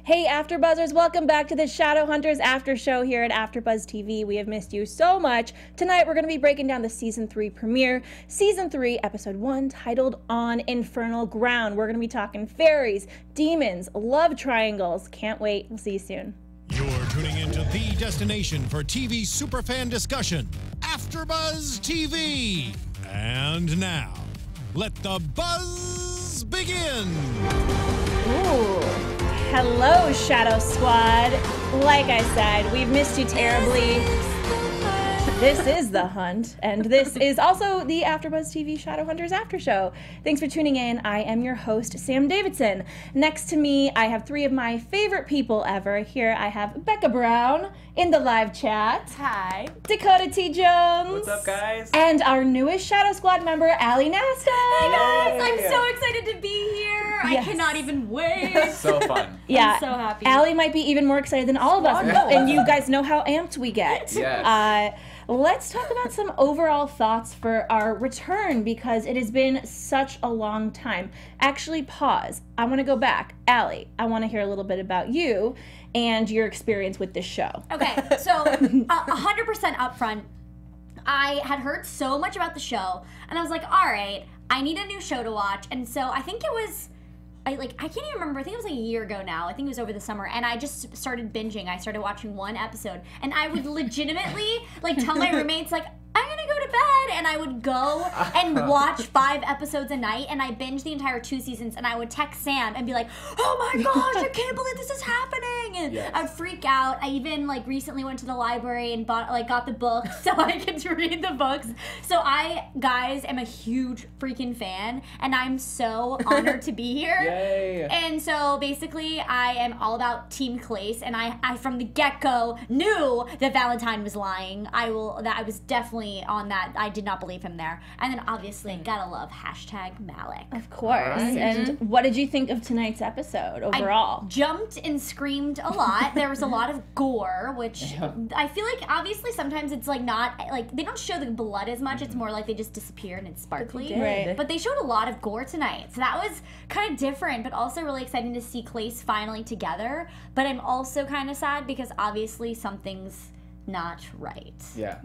Hey AfterBuzzers, welcome back to the Shadowhunters after show here at AfterBuzz TV. We have missed you so much. Tonight we're going to be breaking down the Season 3 premiere, Season 3, Episode 1, titled On Infernal Ground. We're going to be talking fairies, demons, love triangles. Can't wait. We'll see you soon. You're tuning into the destination for TV superfan discussion, AfterBuzz TV. And now, let the buzz begin. Ooh. Hello, Shadow Squad. Like I said, we've missed you terribly. This is The Hunt, and this is also the AfterBuzz TV Shadowhunters After Show. Thanks for tuning in. I am your host, Sam Davidson. Next to me, I have three of my favorite people ever. Here I have Becca Brown in the live chat. Hi. Dakota T. Jones. What's up, guys? And our newest Shadow Squad member, Nasta. Hey guys, I'm so excited to be here. Yes. I cannot even wait. So fun. Yeah, I'm so happy. Allie might be even more excited than all of us, and you guys know how amped we get. Yes. Let's talk about some overall thoughts for our return, because it has been such a long time. Actually, pause. I want to go back. Allie, I want to hear a little bit about you and your experience with this show. Okay, so 100% upfront, I had heard so much about the show, and I was like, all right, I need a new show to watch. And so I think it was, I can't even remember. I think it was like a year ago now. I think it was over the summer, and I just started binging. I started watching one episode, and I would legitimately tell my roommates I'm gonna go to bed, and I would go and watch 5 episodes a night, and I binged the entire 2 seasons, and I would text Sam and be like, oh my gosh, I can't believe this is happening, and Yes. I'd freak out. I even recently went to the library and got the book so I could read the books. So I, guys, am a huge freaking fan, and I'm so honored to be here. Yay. And so basically, I am all about Team Clace, and I from the get-go knew that Valentine was lying. I was definitely on that. I did not believe him there. And then obviously, gotta love #Malik. Of course. Right. And what did you think of tonight's episode overall? I jumped and screamed a lot. There was a lot of gore, which I feel like obviously sometimes it's not they don't show the blood as much. It's more like they just disappear and it's sparkly. Right. But they showed a lot of gore tonight, so that was kind of different, but also really exciting to see Clace finally together. But I'm also kind of sad because obviously something's not right. Yeah.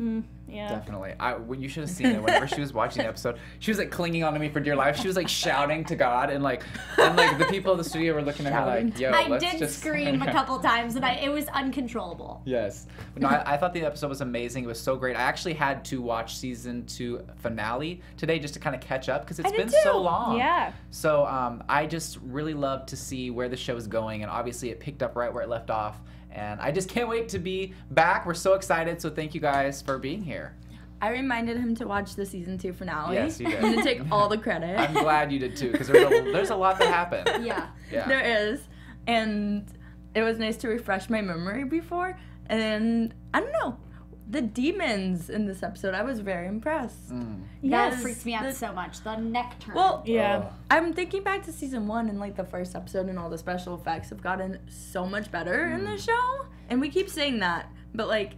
Yeah. Definitely. You should have seen it whenever she was watching the episode. She was clinging onto me for dear life. She was shouting to God, and the people in the studio were looking at her yo, I let's did just scream a couple times, and it was uncontrollable. Yes. But no, I thought the episode was amazing. It was so great. I actually had to watch season 2 finale today just to kind of catch up because it's been so long. Yeah. So I just really love to see where the show is going, and obviously it picked up right where it left off. And I just can't wait to be back. We're so excited, so thank you guys for being here. I reminded him to watch the season 2 finale. Yes, you did. I'm gonna take all the credit. I'm glad you did too, because there's a lot that happened. Yeah. Yeah. There is. And it was nice to refresh my memory before. And I don't know. The demons in this episode, I was very impressed. That freaks me out so much. The neck turn. Well, Yeah. I'm thinking back to season 1 and the first episode, and all the special effects have gotten so much better in the show. And we keep saying that, but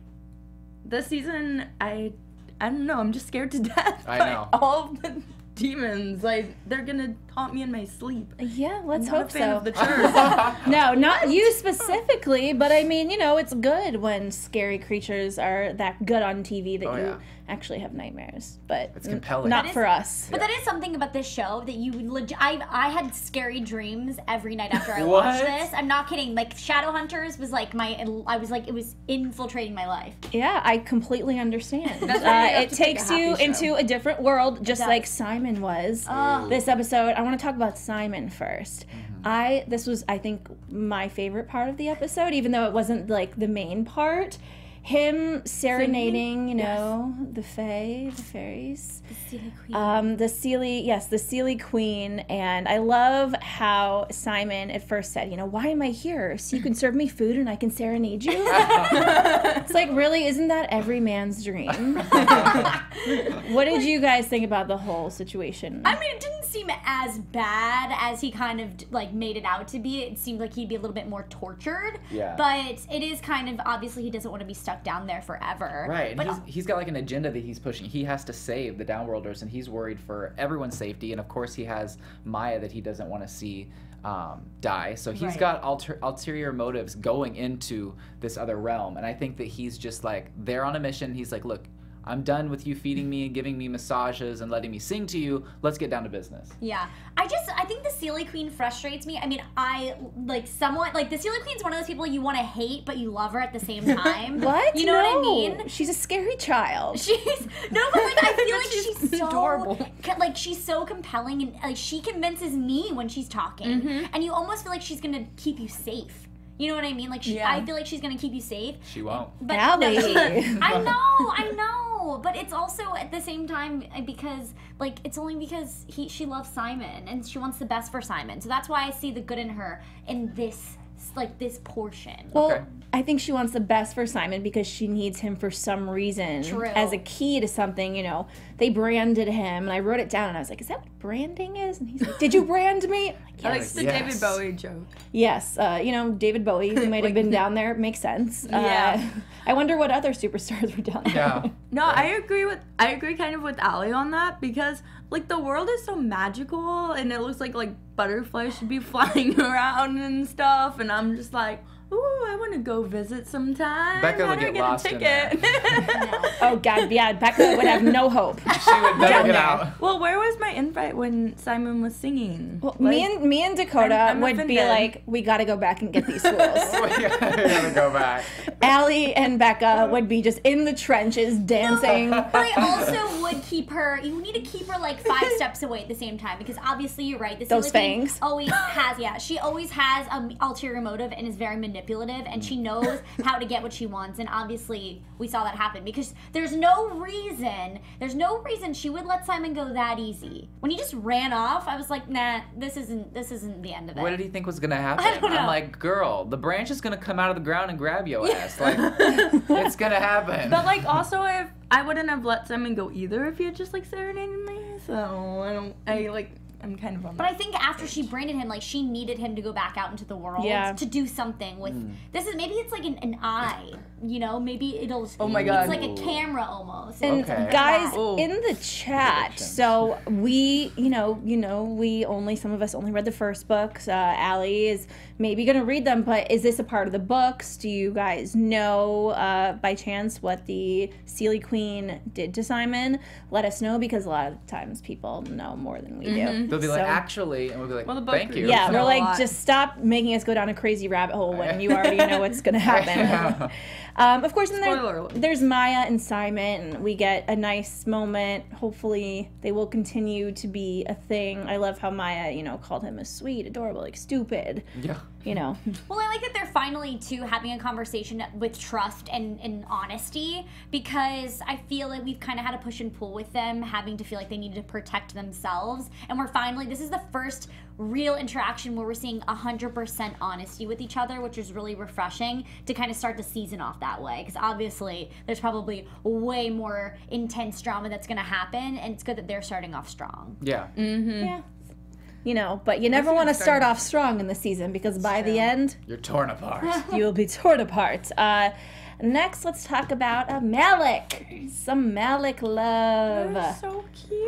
this season, I don't know. I'm just scared to death. I by know. all of the demons. They're gonna haunt me in my sleep. Yeah, let's I'm not hope a fan so. of the church. No, not you specifically, but I mean, it's good when scary creatures are that good on TV that Oh, you yeah. actually have nightmares. But It's compelling. not That is- for us. But that is something about this show that you would I had scary dreams every night after I What? watched this. I'm not kidding. Shadowhunters was it was infiltrating my life. Yeah, I completely understand. That's why you have It to pick takes a you happy into a different world, just does. like Simon was. This episode, I want to talk about Simon first. This was, I think, my favorite part of the episode, even though it wasn't the main part. Him serenading, the fae, the fairies. The Sealy Queen. The Sealy Queen, and I love how Simon at first said, why am I here? So you can serve me food and I can serenade you? It's really, isn't that every man's dream? What did you guys think about the whole situation? I mean, it didn't seem as bad as he kind of made it out to be. It seemed like he'd be a little bit more tortured. Yeah. But it is kind of obviously he doesn't want to be stuck stuck down there forever. Right, and But he's got like an agenda that he's pushing. He has to save the Downworlders, and he's worried for everyone's safety. And of course, he has Maya that he doesn't want to see die. So he's got ulterior motives going into this other realm. And I think that he's just like, they're on a mission. He's like, look, I'm done with you feeding me and giving me massages and letting me sing to you. Let's get down to business. Yeah. I think the Sealy Queen frustrates me. I mean, I, like, somewhat, like, the Sealy Queen's one of those people you want to hate, but you love her at the same time. What? You know what I mean? She's a scary child. She's, no, but, like, I feel like she's so, adorable. like, she's so compelling, and, like, she convinces me when she's talking. Mm-hmm. And you almost feel like she's going to keep you safe. You know what I mean? Like, I feel like she's going to keep you safe. She won't. But Allie. I know, but it's also at the same time because, like, it's only because she loves Simon and she wants the best for Simon. So that's why I see the good in her in this, like, this portion. Well, Okay. I think she wants the best for Simon because she needs him for some reason. True. As a key to something, you know. They branded him, and I wrote it down, and I was like, is that what branding is? And he's like, did you brand me? I'm like, I like yes. the Yes. David Bowie joke. Yes, you know, David Bowie, who might have been down there, makes sense. Yeah. I wonder what other superstars were down there. Yeah. No, I agree kind of with Allie on that because like the world is so magical and it looks like butterflies should be flying around and stuff, and I'm just like, ooh, I want to go visit sometime. Becca How would do I get get a lost in ticket? Oh, God, yeah, Becca would have no hope. She would never get out. Well, where was my invite when Simon was singing? Well, Like, me and Dakota I'm would be offended. like, we got to go back and get these schools. We gotta go back. Allie and Becca would be just in the trenches dancing. But I also would keep her. You need to keep her like 5 steps away at the same time because obviously you're right. The Those Sealy Queen fangs. always has. Yeah, she always has an ulterior motive and is very manipulative, and she knows how to get what she wants. And obviously we saw that happen because there's no reason she would let Simon go that easy. When he just ran off, I was like, nah, this isn't the end of it. What did he think was gonna happen? I don't know. I'm like, girl, the branch is gonna come out of the ground and grab your ass. Like, it's gonna happen. But like also if I wouldn't have let Simon go either if he had just like serenaded me. So I'm kind of on But I think after she branded him, like she needed him to go back out into the world Yeah. to do something with. This is maybe it's like an eye, you know? Maybe it'll. Oh my God. It's like a camera almost. And Okay. guys Oh. in the chat, Predictions. so we, some of us only read the first books. Allie is maybe gonna read them, but is this a part of the books? Do you guys know by chance what the Sealy Queen did to Simon? Let us know because a lot of times people know more than we do. They'll be like, So- actually, and we'll be like, Well, the book thank you. Yeah, know we're a like, lot. just stop making us go down a crazy rabbit hole when you already know what's going to happen. Of course, and Spoiler alert. there's Maya and Simon. We get a nice moment. Hopefully, they will continue to be a thing. I love how Maya, called him a sweet, adorable, like stupid. Yeah. Well, I like that they're finally too having a conversation with trust and honesty because I feel like we've kind of had a push and pull with them, having to feel like they needed to protect themselves, and this is the first real interaction where we're seeing 100% honesty with each other, which is really refreshing to kind of start the season off that way because obviously there's probably way more intense drama that's going to happen, and it's good that they're starting off strong. Yeah. Yeah. But you never want to start off strong in the season because by the end, You're torn apart. you will be torn apart. Next, let's talk about Malik. Some Malik love. They're so cute.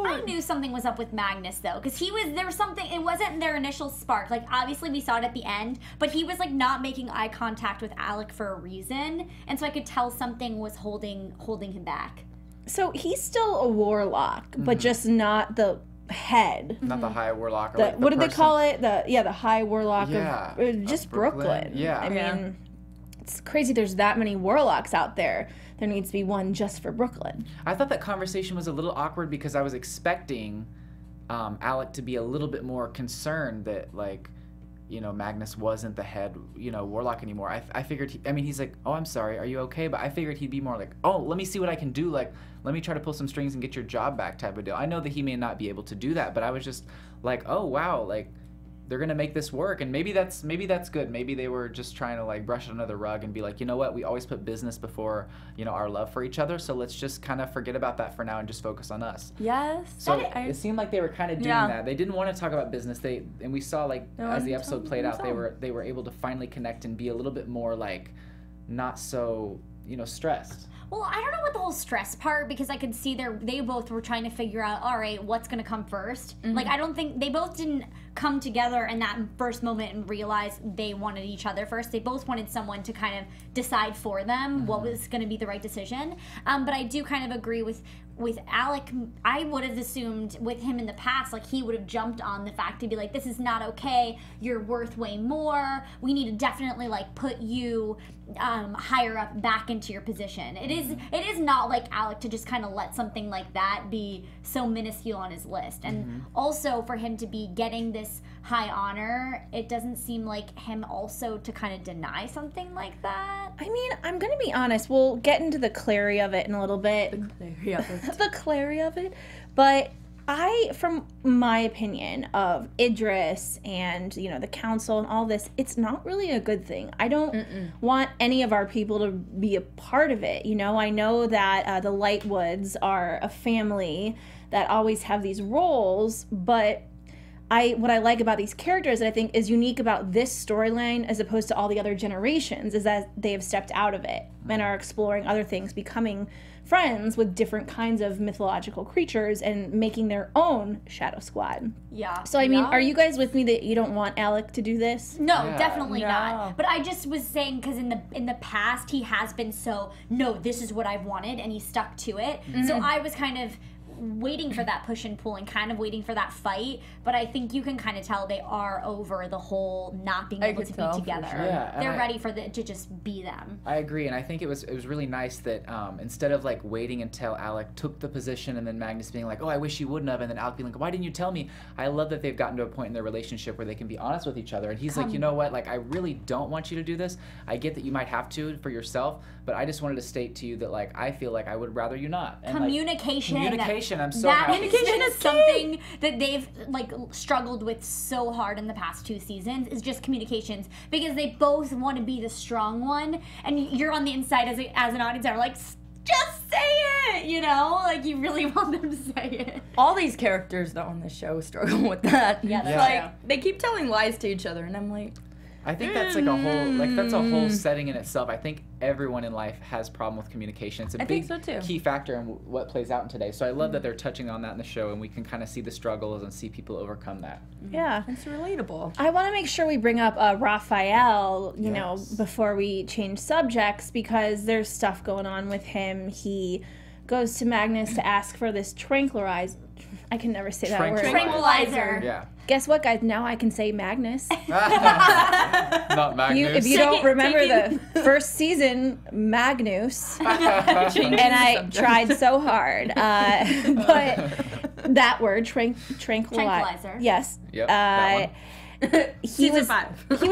I knew something was up with Magnus though, because there was something. It wasn't their initial spark. Like obviously we saw it at the end, but he was like not making eye contact with Alec for a reason, and so I could tell something was holding him back. So he's still a warlock, but just not the head. Not the high warlock. Or The, like the what did they person- call it? The high warlock Yeah, of just of Brooklyn. Brooklyn. Yeah. I Yeah. mean, it's crazy. There's that many warlocks out there. There needs to be one just for Brooklyn. I thought that conversation was a little awkward because I was expecting Alec to be a little bit more concerned that Magnus wasn't the head, warlock anymore. I figured, he's like, oh, I'm sorry, are you okay? But I figured he'd be more like, oh, let me see what I can do. Like, let me try to pull some strings and get your job back type of deal. I know that he may not be able to do that, but I was just like, oh, wow, like, they're going to make this work. And maybe that's good. Maybe they were just trying to, like, brush it under the rug and be like, you know what, we always put business before, our love for each other. So let's just kind of forget about that for now and just focus on us. Yes. So it seemed like they were kind of doing that. They didn't want to talk about business. And we saw as the episode played out, they were able to finally connect and be a little bit more like not so, stressed. Well, I don't know what the whole stress part, because I could see they both were trying to figure out, all right, what's going to come first. Like, I don't think they both didn't come together in that first moment and realize they wanted each other first. They both wanted someone to kind of decide for them what was going to be the right decision. But I do kind of agree with Alec. I would have assumed with him in the past, like, he would have jumped on the fact to be like, this is not okay, you're worth way more, we need to definitely, like, put you higher up back into your position. It is not like Alec to just kind of let something like that be so minuscule on his list. And also for him to be getting this high honor, it doesn't seem like him also to kind of deny something like that. I mean, I'm gonna be honest, we'll get into the clarity of it in a little bit. The clarity of it. But from my opinion of Idris and, the council and all this, it's not really a good thing. I don't want any of our people to be a part of it. I know that the Lightwoods are a family that always have these roles, but what I like about these characters that I think is unique about this storyline as opposed to all the other generations is that they have stepped out of it and are exploring other things, becoming friends with different kinds of mythological creatures and making their own Shadow Squad. Yeah. So, I mean, are you guys with me that you don't want Alec to do this? No, definitely not. But I just was saying, because in the past, he has been so, no, this is what I've wanted, and he stuck to it. So I was kind of waiting for that push and pull and kind of waiting for that fight, but I think you can kind of tell they are over the whole not being able to be together. Sure. Yeah, they're ready to just be them. I agree, and I think it was really nice that instead of like waiting until Alec took the position and then Magnus being like, oh, I wish you wouldn't have, and then Alec being like, why didn't you tell me? I love that they've gotten to a point in their relationship where they can be honest with each other, and he's like, you know what, like, I really don't want you to do this. I get that you might have to for yourself, but I just wanted to state to you that, like, I feel like I would rather you not. And communication. I'm so happy. Communication is something that they've like struggled with so hard in the past 2 seasons, is just communications, because they both want to be the strong one, and you're on the inside as an audience are like, just say it, like you really want them to say it. All these characters though on the show struggle with that. Yeah, that's like they keep telling lies to each other, and I'm like, I think that's like that's a whole setting in itself. I think everyone in life has problem with communication. It's a big key factor in what plays out in today. So I love that they're touching on that in the show, and we can kind of see the struggles and see people overcome that. Yeah, it's relatable. I want to make sure we bring up Raphael, before we change subjects, because there's stuff going on with him. He goes to Magnus to ask for this tranquilizer. I can never say that word. Tranquilizer. Yeah. Guess what, guys? Now I can say Magnus. Not Magnus. If you don't remember the first season, Magnus, and I tried so hard, but that word, tranquilizer. Yes. Yep, that one. He was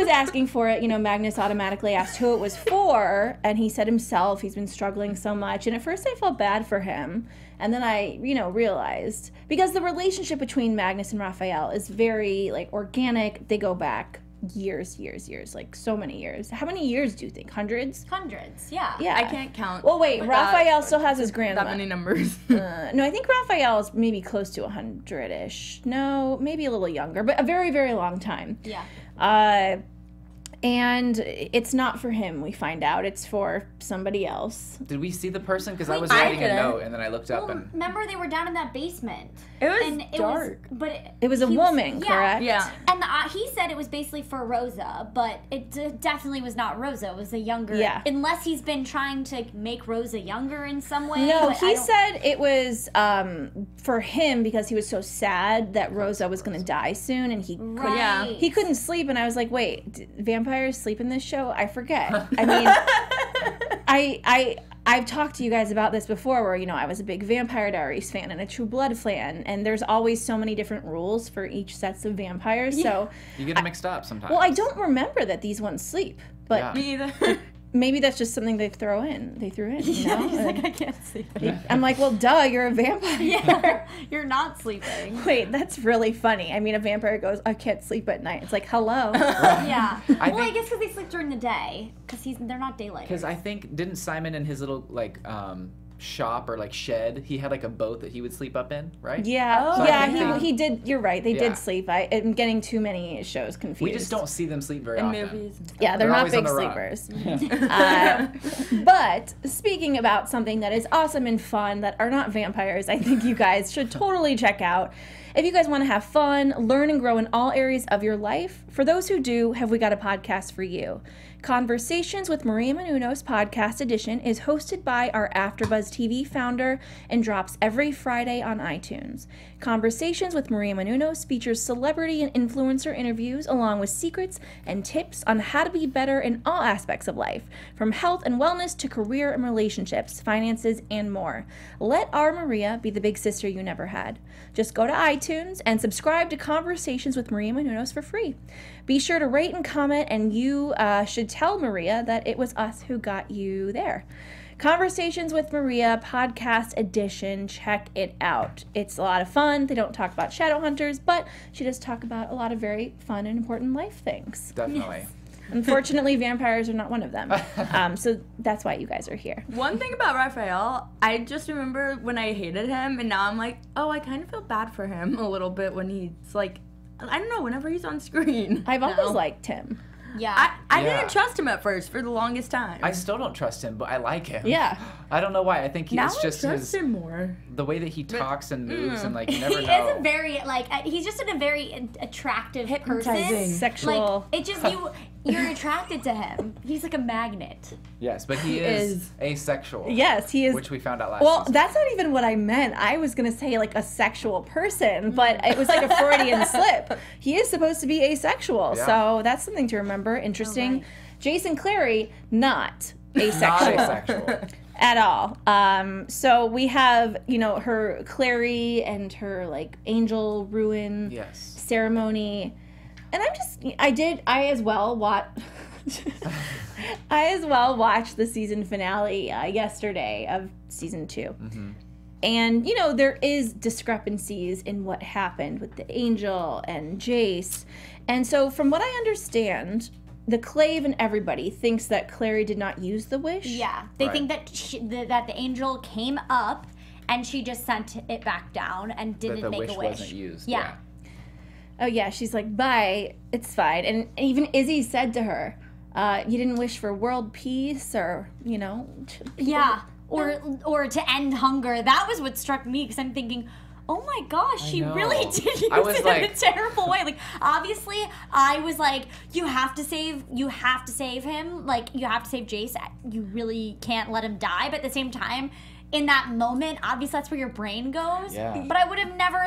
asking for it. Magnus automatically asked who it was for, and he said himself. He's been struggling so much, and at first I felt bad for him, and then I, realized, because the relationship between Magnus and Raphael is very like organic. They go back years, like so many years. How many years do you think? Hundreds, yeah. I can't count. Well, wait, Raphael still has his grandma. That many numbers. No, I think Raphael is maybe close to 100-ish. No, maybe a little younger, but a very, very long time. Yeah. And it's not for him, we find out. It's for somebody else. Did we see the person? Because I was writing a note, and then I looked up and... Remember, they were down in that basement. It was dark. It was a woman, correct? Yeah. And he said it was basically for Rosa, but it definitely was not Rosa. It was a younger... Yeah. Unless he's been trying to make Rosa younger in some way. No, he said it was for him because he was so sad that Rosa was going to die soon, and he couldn't sleep. And I was like, wait, vampires sleep in this show? I forget. I mean, I've talked to you guys about this before where, I was a big Vampire Diaries fan and a True Blood fan, and there's always so many different rules for each sets of vampires, so... You get them mixed up sometimes. Well, I don't remember that these ones sleep, but... Me either. Maybe that's just something they threw in, He's like, I can't sleep. I'm like, well, duh, you're a vampire. Yeah, you're not sleeping. Wait, that's really funny. I mean, a vampire goes, I can't sleep at night. It's like, hello. Yeah. I guess because they sleep during the day, because they're not daylight. Because I think, didn't Simon and his little, shop or like shed. He had like a boat that he would sleep up in, right? Yeah, Oh, yeah, he did. You're right. They Yeah. did sleep. I'm getting too many shows confused. We just don't see them sleep very In often. movies and stuff. Yeah, they're They're not always on big the run. sleepers. But speaking about something that is awesome and fun that are not vampires, I think you guys should totally check out. If you guys want to have fun, learn and grow in all areas of your life, for those who do, have we got a podcast for you. Conversations with Maria Menounos Podcast Edition is hosted by our AfterBuzz TV founder and drops every Friday on iTunes. Conversations with Maria Menounos features celebrity and influencer interviews along with secrets and tips on how to be better in all aspects of life, from health and wellness to career and relationships, finances, and more. Let our Maria be the big sister you never had. Just go to iTunes and subscribe to Conversations with Maria Menounos for free. Be sure to rate and comment, and you should tell Maria that it was us who got you there. Conversations with Maria Podcast Edition. Check it out. It's a lot of fun. They don't talk about Shadowhunters, but she does talk about a lot of very fun and important life things. Definitely. Unfortunately, vampires are not one of them. So that's why you guys are here. One thing about Raphael, I just remember when I hated him, and now I'm like, oh, I kind of feel bad for him a little bit when he's like, I don't know, whenever he's on screen. I've always now. liked him. Yeah. I Yeah. didn't trust him at first for the longest time. I still don't trust him, but I like him. Yeah. I don't know why. I think now it's just I trust him more. the way that he talks and moves, and like you never He know. is a very he's just a very attractive person. Hypnotizing. Sexual. Like it just you're attracted to him. He's like a magnet. Yes, but he is. is asexual. Yes, he is. Which we found out last Well, season. that's not even what I meant. I was going to say like a sexual person, but it was like a Freudian slip. He is supposed to be asexual, Yeah. so that's something to remember. Interesting. right. Jason Clary, not Not asexual asexual. at all. So we have, her Clary and her like angel ruin Yes. ceremony. And I as well watched the season finale yesterday of season 2. Mm-hmm. And, there is discrepancies in what happened with the angel and Jace. And so from what I understand, the Clave and everybody thinks that Clary did not use the wish. Yeah, they Right. think that that the angel came up and she just sent it back down and That didn't the make wish a wish. wasn't used. Yeah. Oh, yeah, she's like, bye, it's fine. And even Izzy said to her, you didn't wish for world peace or, Yeah, or to end hunger. That was what struck me because I'm thinking, oh my gosh, she know. really did use I was it in a like- terrible way. Like obviously, I was like, you have to save him. Like you have to save Jace. You really can't let him die. But at the same time, in that moment, obviously that's where your brain goes. Yeah. But I would have never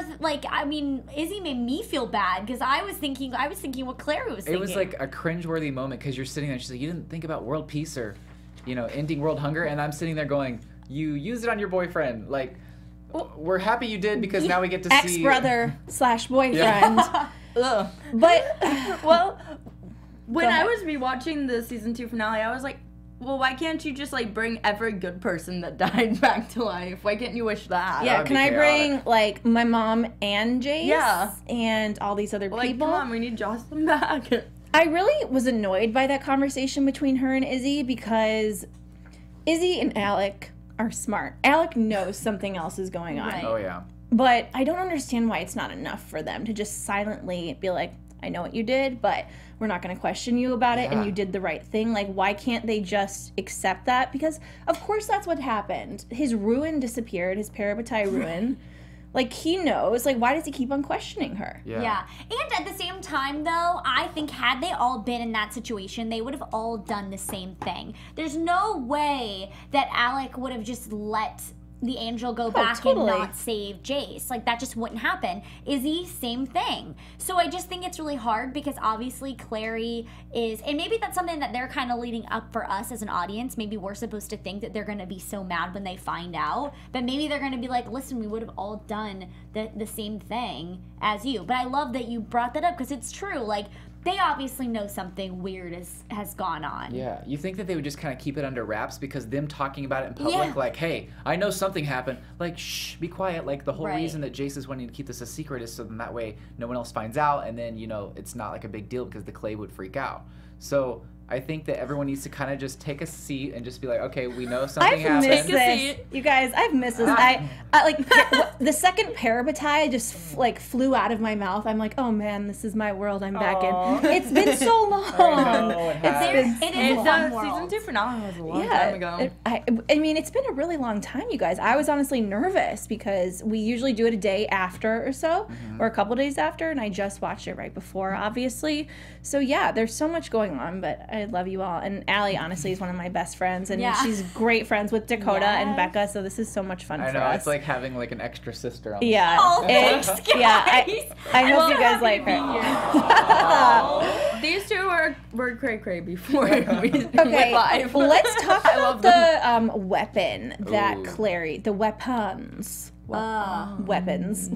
Izzy made me feel bad because I was thinking what Claire was thinking. It was like a cringeworthy moment because you're sitting there and she's like, you didn't think about world peace or, ending world hunger. And I'm sitting there going, you used it on your boyfriend. Like, we're happy you did because now we get to see. ex-brother / boyfriend. Ugh. But, Well, when Go I ahead. was rewatching the season 2 finale, I was like, well, why can't you just like bring every good person that died back to life? Why can't you wish that? yeah, would can be I bring, chaotic. like, my mom and Jace? Yeah. And all these other Like, people? come on, we need Jocelyn back. I really was annoyed by that conversation between her and Izzy because Izzy and Alec are smart. Alec knows something else is going on. Right. Oh, yeah. But I don't understand why it's not enough for them to just silently be like, I know what you did, but we're not going to question you about it, and Yeah. you did the right thing. Like, why can't they just accept that? Because, of course, that's what happened. His ruin disappeared, his Parabatai ruin. Like, he knows. Like, why does he keep on questioning her? Yeah. And at the same time, though, I think had they all been in that situation, they would have all done the same thing. There's no way that Alec would have just let the angel go back totally. and not save Jace. Like, that just wouldn't happen. Izzy, same thing. So I just think it's really hard because obviously Clary is, and maybe that's something that they're kind of leading up for us as an audience. Maybe we're supposed to think that they're going to be so mad when they find out, but maybe they're going to be like, listen, we would have all done the same thing as you. But I love that you brought that up because it's true. Like, they obviously know something weird has gone on. Yeah, you think that they would just kind of keep it under wraps because them talking about it in public, Yeah. like, hey, I know something happened. Like, shh, be quiet. Like, the whole Right. reason that Jace is wanting to keep this a secret is so then that way no one else finds out, and then, it's not like a big deal because the Clay would freak out. So I think that everyone needs to kind of just take a seat and just be like, okay, we know something I've happened. missed this. You guys, I've missed this. I like the second parabatai just flew out of my mouth. I'm like, oh man, this is my world. I'm back in. It's been so long. It is a fun world. Season 2 finale was a long time ago. I mean, it's been a really long time, you guys. I was honestly nervous because we usually do it a day after or so, or a couple days after, and I just watched it right before, obviously. So yeah, there's so much going on, but I love you all. And Allie, honestly, is one of my best friends, and she's great friends with Dakota and Becca, so this is so much fun for us. I know, it's like having like an extra sister on the yeah. Oh, thanks, guys. Yeah, I hope you guys like her. These two were cray-cray before we went Okay, live. let's talk about the weapon that Clary, the weapons. Weapons.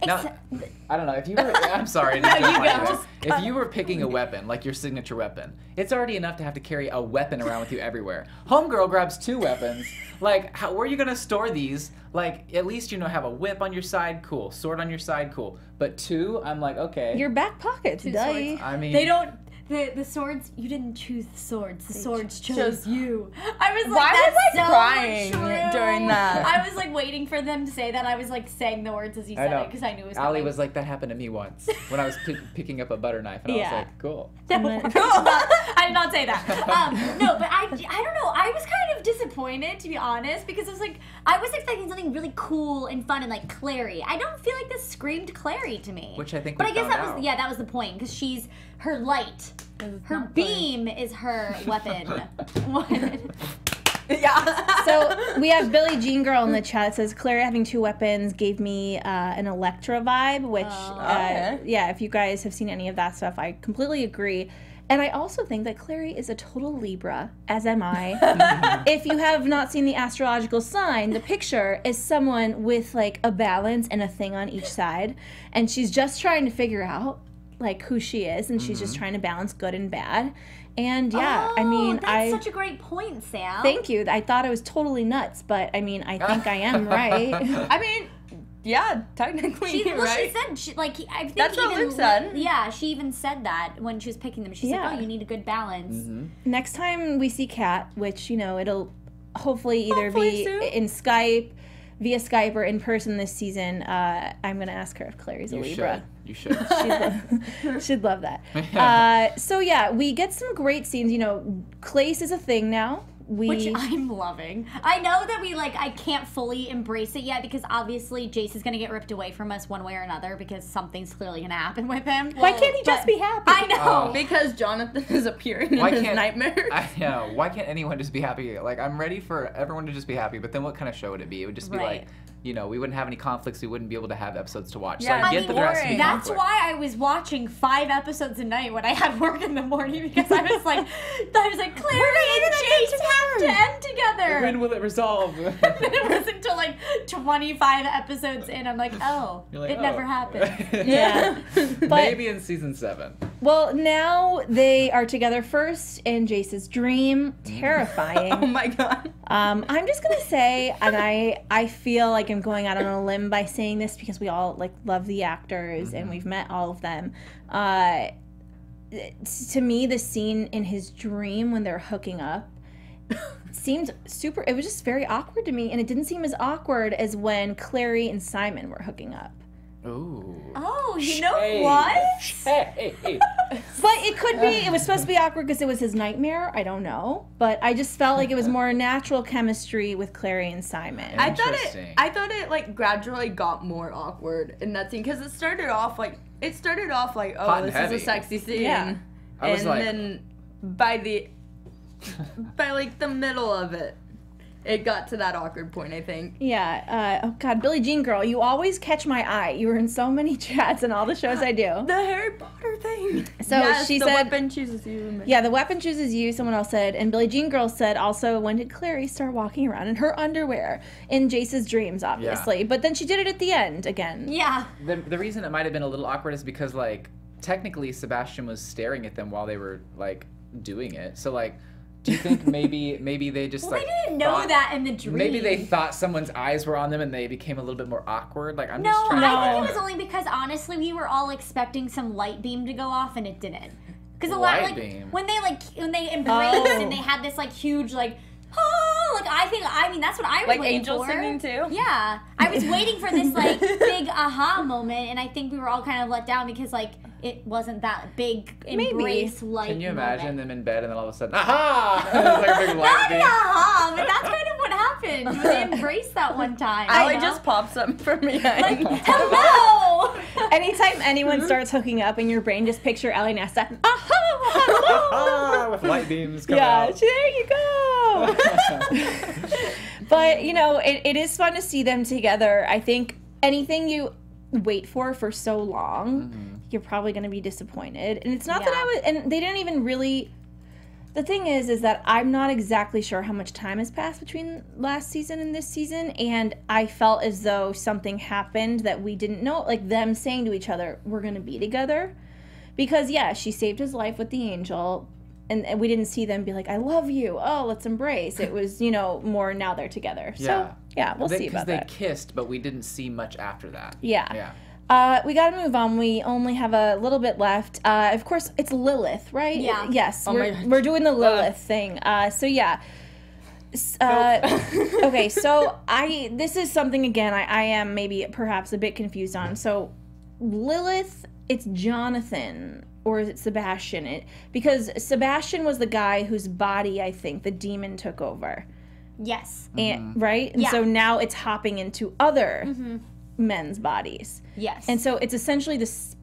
Now, I don't know if you were. I'm sorry. If you were picking a weapon, like your signature weapon, it's already enough to have to carry a weapon around with you everywhere. Homegirl grabs 2 weapons. Like, where are you gonna store these? Like, at least have a whip on your side, cool. Sword on your side, cool. But 2, I'm like, okay. Your back pockets, Two duh. swords. I mean, They don't. The swords, you didn't choose the swords. The swords chose you. I was like, Why was that's I so crying true. during that? I was like waiting for them to say that. I was like saying the words as you said it because I knew it was Allie coming. was like, that happened to me once when I was picking up a butter knife, and I was like, cool. No, I did not say that. No, but I don't know. I was kind of disappointed, to be honest, because I was expecting something really cool and fun and like Clary. I don't feel like this screamed Clary to me. Which I think But we I guess found out. that was the point, because she's her light. Her beam is her weapon. So we have Billie Jean Girl in the chat. It says, Clary having 2 weapons gave me an Electra vibe, which, if you guys have seen any of that stuff, I completely agree. And I also think that Clary is a total Libra, as am I. If you have not seen the astrological sign, the picture is someone with like a balance and a thing on each side. And she's just trying to figure out like who she is, and she's just trying to balance good and bad. And I mean, that's such a great point, Sam. Thank you. I thought I was totally nuts, but I mean, I think I am right. I mean, yeah, technically, right? She said, I think That's what even Luke said. Yeah, she even said that when she was picking them. She's like, oh, you need a good balance. Next time we see Kat, which, it'll hopefully either be soon. in Skype, via Skype, or in person this season, I'm going to ask her if Clary's a Libra. You should. She'd love that. So yeah, we get some great scenes. Clace is a thing now. Which I'm loving. I know that I can't fully embrace it yet because obviously Jace is going to get ripped away from us one way or another because something's clearly going to happen with him. Why can't he just be happy? I know. Because Jonathan is appearing in his nightmares. I know. Why can't anyone just be happy? Like, I'm ready for everyone to just be happy, but then what kind of show would it be? It would just be like, we wouldn't have any conflicts. We wouldn't be able to have episodes to watch. Yeah, so I get that there has to be That's conflict. why I was watching 5 episodes a night when I had work in the morning because I was like, Clary and Jace have to end together. When will it resolve? It wasn't until 25 episodes in. I'm like, it never happened. Yeah. But Maybe in season 7. well, now they are together first in Jace's dream. Terrifying. Oh my god. I'm just gonna say, and I feel like I'm going out on a limb by saying this because we all love the actors and we've met all of them. To me, the scene in his dream when they're hooking up seemed super. It was just very awkward to me, and it didn't seem as awkward as when Clary and Simon were hooking up. Ooh. Oh, you know what? But it could be, it was supposed to be awkward because it was his nightmare. I don't know. But I just felt like it was more natural chemistry with Clary and Simon. I thought it gradually got more awkward in that scene because it started off like Hot and this heavy. is a sexy scene. Yeah. I was like- then by the middle of it, it got to that awkward point, I think. Yeah. Oh, God. Billie Jean Girl, you always catch my eye. You were in so many chats and all the shows I do. The Harry Potter thing. So she the said... weapon chooses you. Yeah, the weapon chooses you, someone else said. And Billie Jean Girl said also, when did Clary start walking around in her underwear? In Jace's dreams, obviously. But then she did it at the end again. Yeah. The reason it might have been a little awkward is because, technically Sebastian was staring at them while they were, doing it. So, do you think maybe they just They didn't know that in the dream. Maybe they thought someone's eyes were on them and they became a little bit more awkward. I'm No, just trying I to think it was only because honestly we were all expecting some light beam to go off and it didn't. Because a lot, Light like, beam. when they embraced and they had this, like, huge, like, oh, like, I mean, that's what I was Like waiting angel for. singing too? Yeah. I was waiting for this, like, big aha moment, and I think we were all kind of let down because, like, it wasn't that big embrace light Can you imagine moment. them in bed and then all of a sudden, aha! It's like a big light Not an beam. aha, but that's kind of what happened when they embraced that one time. Allie you know? just pops up from behind. Like, hello! Anytime anyone starts hooking up in your brain, just picture Allie Nasta. Ah, with light beams coming Yeah, out. there you go. But, you know, it is fun to see them together. I think anything you wait for so long, you're probably going to be disappointed. And it's not that I was, and they didn't even really, the thing is that I'm not exactly sure how much time has passed between last season and this season, and I felt as though something happened that we didn't know, like them saying to each other, we're going to be together. Because, yeah, she saved his life with the angel, and we didn't see them be like, I love you, oh, let's embrace. It was, you know, more now they're together. So, yeah, we'll see about that. Because they kissed, but we didn't see much after that. Yeah. Yeah. We gotta move on. We only have a little bit left. Of course, it's Lilith, right? Yeah. Yes, Oh my God. we're doing the Lilith thing. So yeah. Okay, so this is something again I am maybe perhaps a bit confused on. So Lilith, it's Jonathan or is it Sebastian? Because Sebastian was the guy whose body I think the demon took over. Yes. And right? And Yeah. so now it's hopping into other men's bodies. Yes. And so it's essentially this.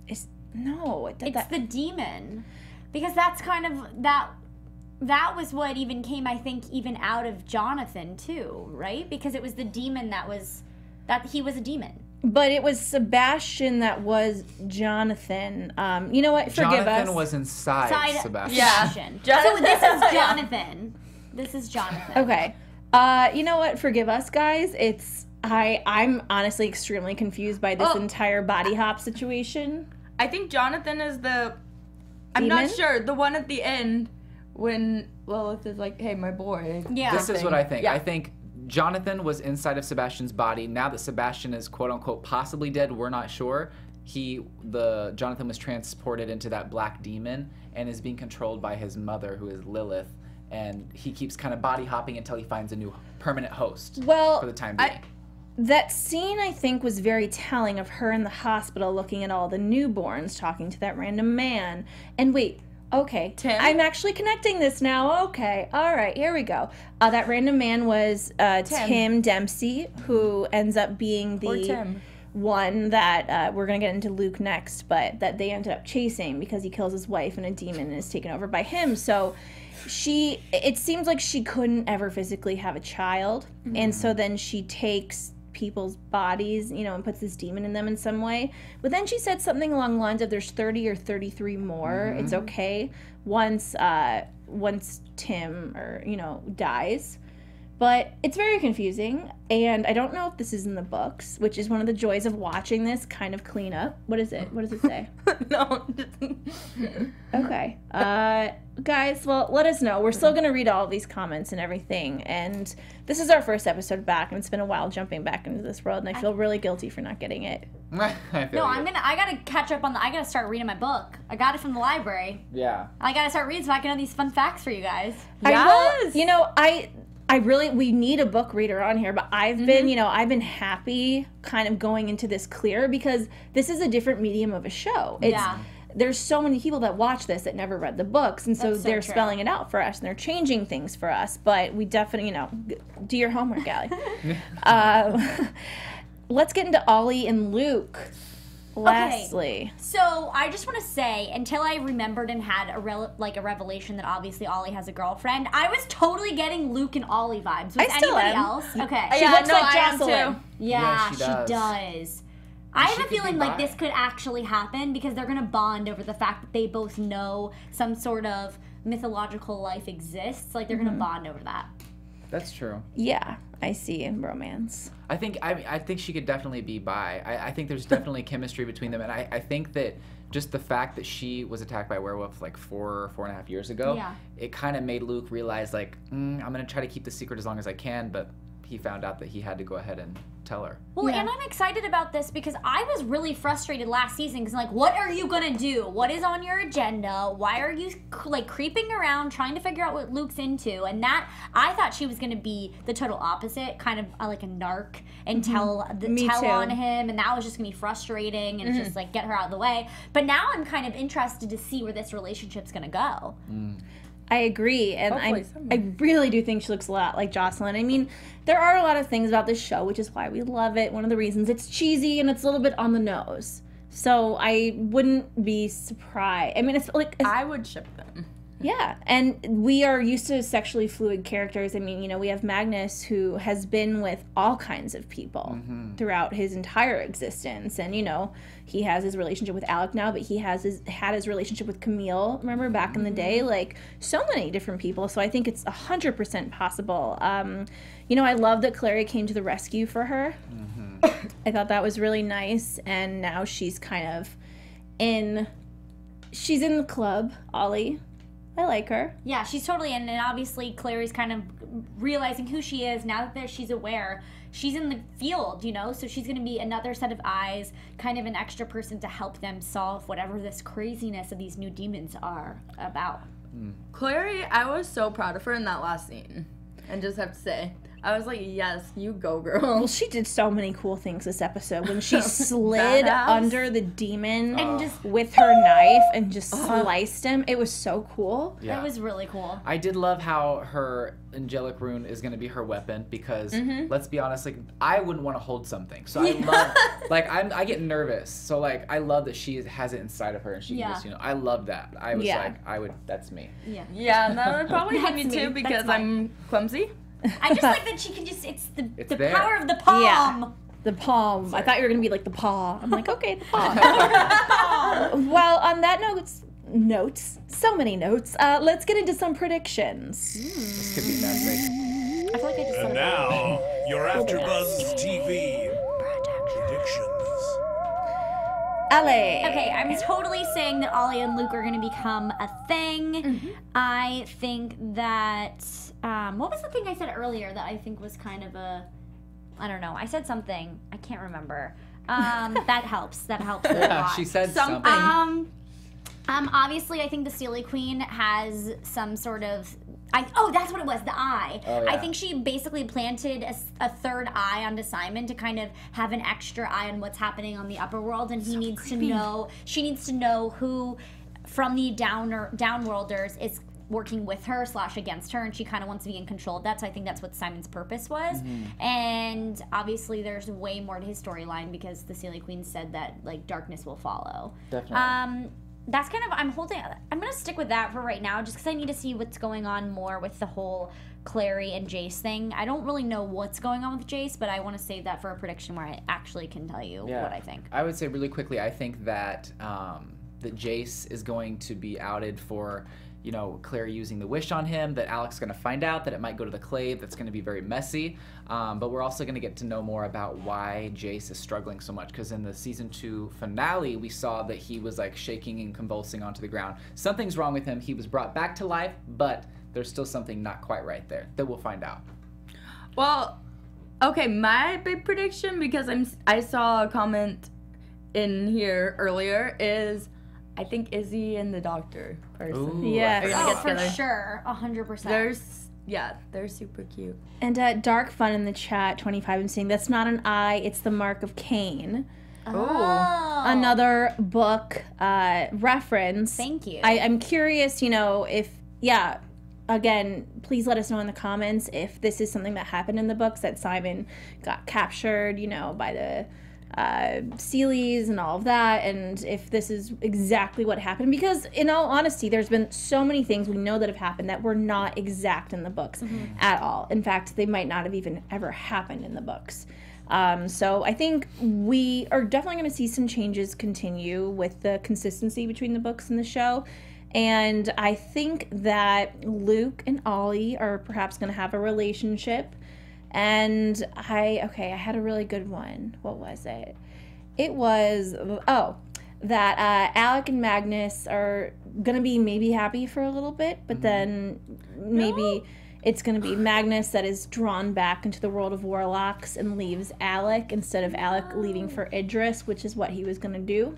It's the demon, because that's kind of that was what even came, I think, even out of Jonathan too, right? Because it was the demon that he was a demon. But it was Sebastian that was Jonathan. You know what? Forgive Jonathan us. was inside Sebastian. Yeah. So Jonathan. this is Jonathan. This is Jonathan. Okay. You know what? Forgive us, guys. I'm honestly extremely confused by this entire body hop situation. I think Jonathan is I'm not Demon? sure, the one at the end when Lilith is like, hey, my boy. Yeah. This is what I think. Yeah. I think Jonathan was inside of Sebastian's body. Now that Sebastian is quote unquote possibly dead, we're not sure. Jonathan was transported into that black demon and is being controlled by his mother, who is Lilith, and he keeps kind of body hopping until he finds a new permanent host for the time being. That scene, I think, was very telling of her in the hospital looking at all the newborns, talking to that random man. And wait, okay. Tim? I'm actually connecting this now. Okay. All right, here we go. That random man was Tim Dempsey, who ends up being the one that we're going to get into Luke next, but that they ended up chasing because he kills his wife and a demon is taken over by him. So it seems like she couldn't ever physically have a child. And so then she takes people's bodies, and puts this demon in them in some way. But then she said something along the lines of there's 30 or 33 more. It's okay once Tim dies. But it's very confusing, and I don't know if this is in the books, which is one of the joys of watching this kind of clean up. What is it? What does it say? No. Okay. Guys, well, let us know. We're still going to read all of these comments and everything, and this is our first episode back, and it's been a while jumping back into this world, and I feel really guilty for not getting it. I gotta catch up on I gotta start reading my book. I got it from the library. Yeah. I gotta start reading so I can know these fun facts for you guys. We need a book reader on here, but I've been, I've been happy kind of going into this clear because this is a different medium of a show. There's so many people that watch this that never read the books, and so they're spelling it out for us, and they're changing things for us, but we definitely, do your homework, Allie. Let's get into Ollie and Luke. Lastly. Okay. So I just want to say, until I remembered and had a revelation that obviously Ollie has a girlfriend, I was totally getting Luke and Ollie vibes. Was anybody else? Okay. She looks like Jocelyn. Yeah, she she does. I have a feeling like this could actually happen because they're gonna bond over the fact that they both know some sort of mythological life exists. Like they're gonna bond over that. That's true. Yeah, I see romance. I think she could definitely be bi. I think there's definitely chemistry between them, and I think that just the fact that she was attacked by a werewolf like 4.5 years ago, it kind of made Luke realize like, I'm gonna try to keep the secret as long as I can, but he found out that he had to go ahead and tell her. Well, and I'm excited about this because I was really frustrated last season because, like, what are you gonna do? What is on your agenda? Why are you, like, creeping around trying to figure out what Luke's into? And that, I thought she was gonna be the total opposite, kind of like a narc and tell on him, and that was just gonna be frustrating and just, like, get her out of the way. But now I'm kind of interested to see where this relationship's gonna go. I agree, and I really do think she looks a lot like Jocelyn. I mean, there are a lot of things about this show, which is why we love it. One of the reasons it's cheesy and it's a little bit on the nose. So I wouldn't be surprised. I mean, it's like... I would ship them. Yeah, and we are used to sexually fluid characters. I mean, you know, we have Magnus, who has been with all kinds of people throughout his entire existence. And, you know, he has his relationship with Alec now, but he had his relationship with Camille, remember, back in the day? Like, so many different people. So I think it's 100% possible. You know, I love that Clary came to the rescue for her. I thought that was really nice. And now she's kind of she's in the club, Ollie. I like her. Yeah, she's totally in, and obviously Clary's kind of realizing who she is now that she's aware. She's in the field, you know, so she's going to be another set of eyes, kind of an extra person to help them solve whatever this craziness of these new demons are about. Clary, I was so proud of her in that last scene. And just have to say, I was like, yes, you go, girl. Well, she did so many cool things this episode. When she slid under the demon and just with her knife and just sliced him, it was so cool. Yeah. It was really cool. I did love how her angelic rune is going to be her weapon because, let's be honest, like, I wouldn't want to hold something. So I love, like, I get nervous. So, like, I love that she has it inside of her and she can just, you know, I love that. I was like, that's me. Yeah, that would probably hit me too because I'm clumsy. I just like that she can just, it's the there. power of the palm. Yeah. The palm. Sorry. I thought you were going to be like the paw. I'm like, okay, the paw. Well, on that notes, so many notes, let's get into some predictions. This could be messy. I feel like I just And now, your AfterBuzz TV predictions. Ellie. Okay, I'm totally saying that Ollie and Luke are going to become a thing. I think that, what was the thing I said earlier that I think was kind of I don't know. I said something. I can't remember. That helps. That helps a lot. She said something. Obviously, I think the Sealy Queen has some sort of... that's what it was, the eye. Oh, yeah. I think she basically planted a third eye onto Simon to kind of have an extra eye on what's happening on the upper world, and she needs to know who from the downworlders is working with her / against her, and she kind of wants to be in control of that, so I think that's what Simon's purpose was. And obviously there's way more to his storyline because the Sealy Queen said that, like, darkness will follow. Definitely. That's kind of, I'm going to stick with that for right now just because I need to see what's going on more with the whole Clary and Jace thing. I don't really know what's going on with Jace, but I want to save that for a prediction where I actually can tell you what I think. I would say really quickly, I think that that Jace is going to be outed for, you know, Clary using the wish on him, that Alec's going to find out, that it might go to the Clave, that's going to be very messy. But we're also going to get to know more about why Jace is struggling so much, because in the season 2 finale, we saw that he was, like, shaking and convulsing onto the ground. Something's wrong with him. He was brought back to life, but there's still something not quite right there that we'll find out. Well, okay, my big prediction, because I saw a comment in here earlier, is I think Izzy and the doctor person. Yes. are gonna get For together. sure, 100%. They're super cute. And Dark Fun in the chat, 25, I'm saying that's not an eye, it's the mark of Cain. Oh. Another book reference. Thank you. I'm curious, you know, again, please let us know in the comments if this is something that happened in the books, that Simon got captured, you know, by the Sealies and all of that, and if this is exactly what happened, because in all honesty, there's been so many things we know that have happened that were not exact in the books at all. In fact, they might not have even ever happened in the books. So I think we are definitely going to see some changes continue with the consistency between the books and the show. And I think that Luke and Ollie are perhaps going to have a relationship. And I had a really good one. What was it? It was, that Alec and Magnus are going to be maybe happy for a little bit, but then maybe it's going to be Magnus that is drawn back into the world of warlocks and leaves Alec instead of Alec leaving for Idris, which is what he was going to do.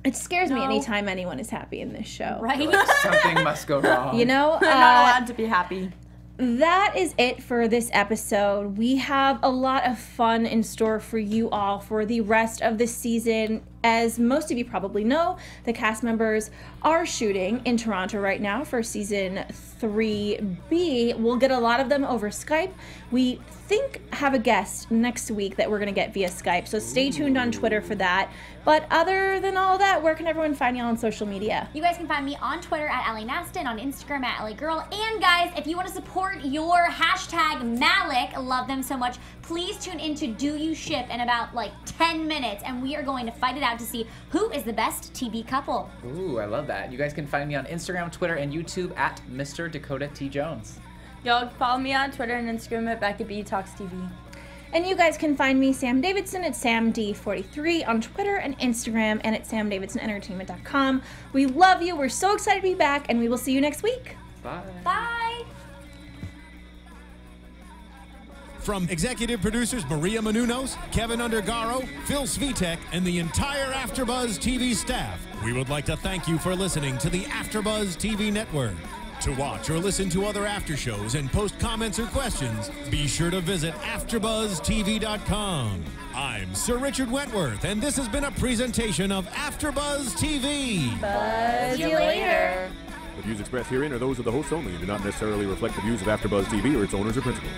It scares me anytime anyone is happy in this show. Right? Something must go wrong. You know? They're not allowed to be happy. That is it for this episode. We have a lot of fun in store for you all for the rest of the season. As most of you probably know, the cast members are shooting in Toronto right now for season 3B. We'll get a lot of them over Skype. We think have a guest next week that we're going to get via Skype, so stay tuned on Twitter for that. But other than all that, where can everyone find you on social media? You guys can find me on Twitter at Nasta and on Instagram at LAGirl. And guys, if you want to support your hashtag Malik, love them so much, please tune into Do You Ship in about like 10 minutes, and we are going to fight it out to see who is the best TV couple. Ooh, I love that. You guys can find me on Instagram, Twitter, and YouTube at Mr. Dakota T. Jones. Y'all follow me on Twitter and Instagram at Becca B Talks TV. And you guys can find me, Sam Davidson, at SamD43 on Twitter and Instagram, and at SamDavidsonEntertainment.com. We love you. We're so excited to be back, and we will see you next week. Bye. Bye. From executive producers Maria Menounos, Kevin Undergaro, Phil Svitek, and the entire AfterBuzz TV staff, we would like to thank you for listening to the AfterBuzz TV network. To watch or listen to other after shows and post comments or questions, be sure to visit AfterBuzzTV.com. I'm Sir Richard Wentworth, and this has been a presentation of AfterBuzz TV. Buzz you later. The views expressed herein are those of the hosts only and do not necessarily reflect the views of AfterBuzz TV or its owners or principals.